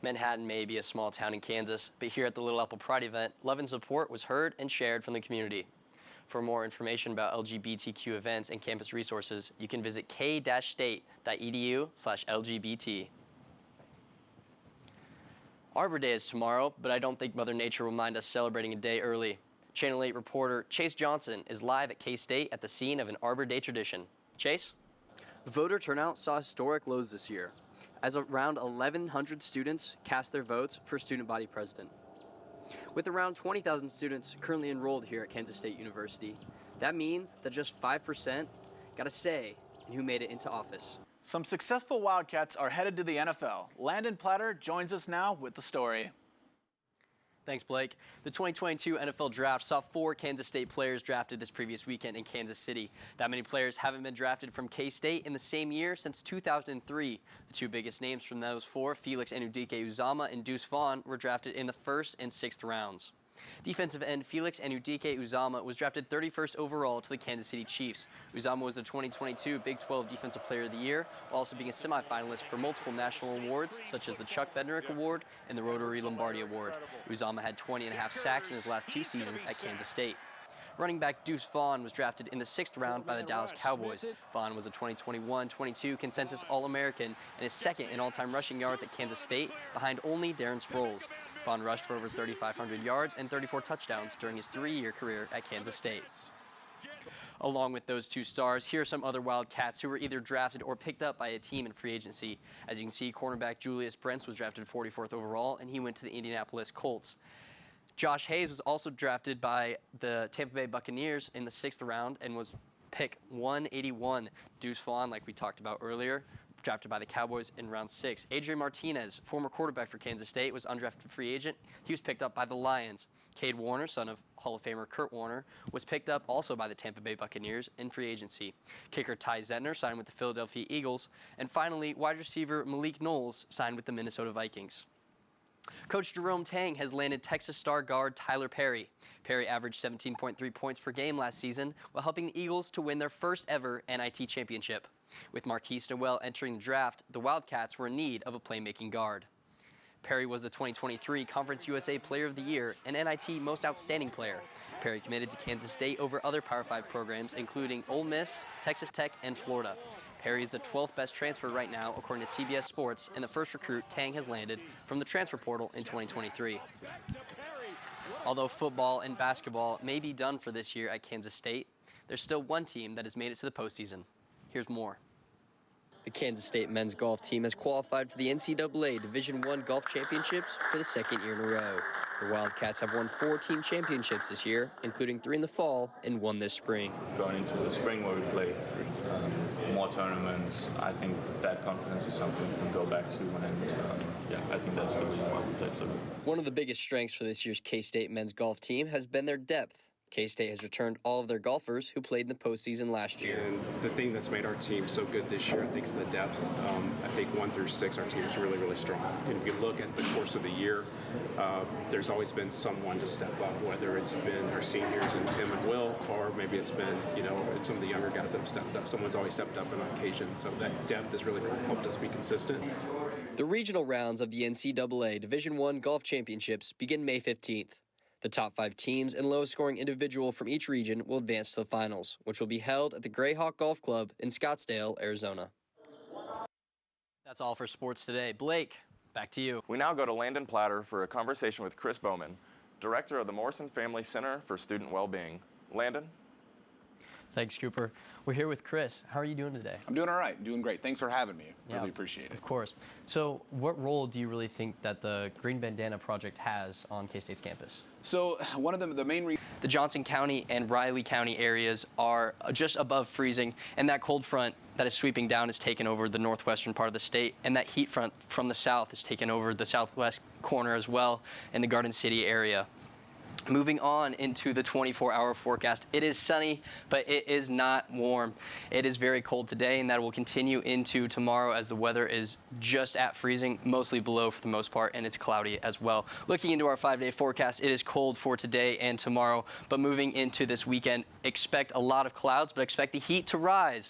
Manhattan may be a small town in Kansas, but here at the Little Apple Pride event, love and support was heard and shared from the community. For more information about LGBTQ events and campus resources, you can visit k-state.edu/LGBT. Arbor Day is tomorrow, but I don't think Mother Nature will mind us celebrating a day early. Channel 8 reporter Chase Johnson is live at K-State at the scene of an Arbor Day tradition. Chase? Voter turnout saw historic lows this year, as around 1,100 students cast their votes for student body president. With around 20,000 students currently enrolled here at Kansas State University, that means that just 5% got a say in who made it into office. Some successful Wildcats are headed to the NFL. Landon Platter joins us now with the story. Thanks, Blake. The 2022 NFL Draft saw 4 Kansas State players drafted this previous weekend in Kansas City. That many players haven't been drafted from K-State in the same year since 2003. The 2 biggest names from those 4, Felix Anudike-Uzomah and Deuce Vaughn, were drafted in the 1st and 6th rounds. Defensive end Felix Anudike-Uzomah was drafted 31st overall to the Kansas City Chiefs. Uzomah was the 2022 Big 12 Defensive Player of the Year, while also being a semifinalist for multiple national awards, such as the Chuck Bednarik Award and the Rotary Lombardi Award. Uzomah had 20.5 sacks in his last 2 seasons at Kansas State. Running back Deuce Vaughn was drafted in the 6th round by the Dallas Cowboys. Vaughn was a 2021-22 consensus All-American and is 2nd in all-time rushing yards at Kansas State, behind only Darren Sproles. Vaughn rushed for over 3,500 yards and 34 touchdowns during his 3-year career at Kansas State. Along with those 2 stars, here are some other Wildcats who were either drafted or picked up by a team in free agency. As you can see, cornerback Julius Brents was drafted 44th overall, and he went to the Indianapolis Colts. Josh Hayes was also drafted by the Tampa Bay Buccaneers in the 6th round and was pick 181. Deuce Vaughn, like we talked about earlier, drafted by the Cowboys in round 6. Adrian Martinez, former quarterback for Kansas State, was undrafted free agent. He was picked up by the Lions. Cade Warner, son of Hall of Famer Kurt Warner, was picked up also by the Tampa Bay Buccaneers in free agency. Kicker Ty Zentner signed with the Philadelphia Eagles. And finally, wide receiver Malik Knowles signed with the Minnesota Vikings. Coach Jerome Tang has landed Texas star guard Tyler Perry. Perry averaged 17.3 points per game last season while helping the Eagles to win their first ever NIT championship. With Marquise Noel entering the draft, the Wildcats were in need of a playmaking guard. Perry was the 2023 Conference USA Player of the Year and NIT Most Outstanding Player. Perry committed to Kansas State over other Power 5 programs, including Ole Miss, Texas Tech, and Florida. Perry is the 12th best transfer right now, according to CBS Sports, and the first recruit Tang has landed from the transfer portal in 2023. Although football and basketball may be done for this year at Kansas State, there's still one team that has made it to the postseason. Here's more. The Kansas State men's golf team has qualified for the NCAA Division I Golf Championships for the 2nd year in a row. The Wildcats have won 4 team championships this year, including 3 in the fall and 1 this spring. Going into the spring where we play more tournaments, I think that confidence is something we can go back to, and I think that's the reason why we played so good. One of the biggest strengths for this year's K-State men's golf team has been their depth. K-State has returned all of their golfers who played in the postseason last year. And the thing that's made our team so good this year, I think, is the depth. I think 1 through 6, our team is really, really strong. And if you look at the course of the year, there's always been someone to step up, whether it's been our seniors and Tim and Will, or maybe it's been, some of the younger guys that have stepped up. Someone's always stepped up on occasion. So that depth has really helped us be consistent. The regional rounds of the NCAA Division I Golf Championships begin May 15th. The top 5 teams and lowest scoring individual from each region will advance to the finals, which will be held at the Greyhawk Golf Club in Scottsdale, Arizona. That's all for sports today. Blake, back to you. We now go to Landon Platter for a conversation with Chris Bowman, director of the Morrison Family Center for Student Wellbeing. Landon? Thanks, Cooper. We're here with Chris. How are you doing today? I'm doing all right, doing great. Thanks for having me. Yeah, really appreciate it. Of course. So what role do you really think that the Green Bandana Project has on K-State's campus? So one of the main reasons... The Johnson County and Riley County areas are just above freezing, and that cold front that is sweeping down has taken over the northwestern part of the state, and that heat front from the south has taken over the southwest corner as well in the Garden City area. Moving on into the 24-hour forecast, it is sunny, but it is not warm. It is very cold today, and that will continue into tomorrow as the weather is just at freezing, mostly below for the most part, and it's cloudy as well. Looking into our 5-day forecast, it is cold for today and tomorrow, but moving into this weekend, expect a lot of clouds, but expect the heat to rise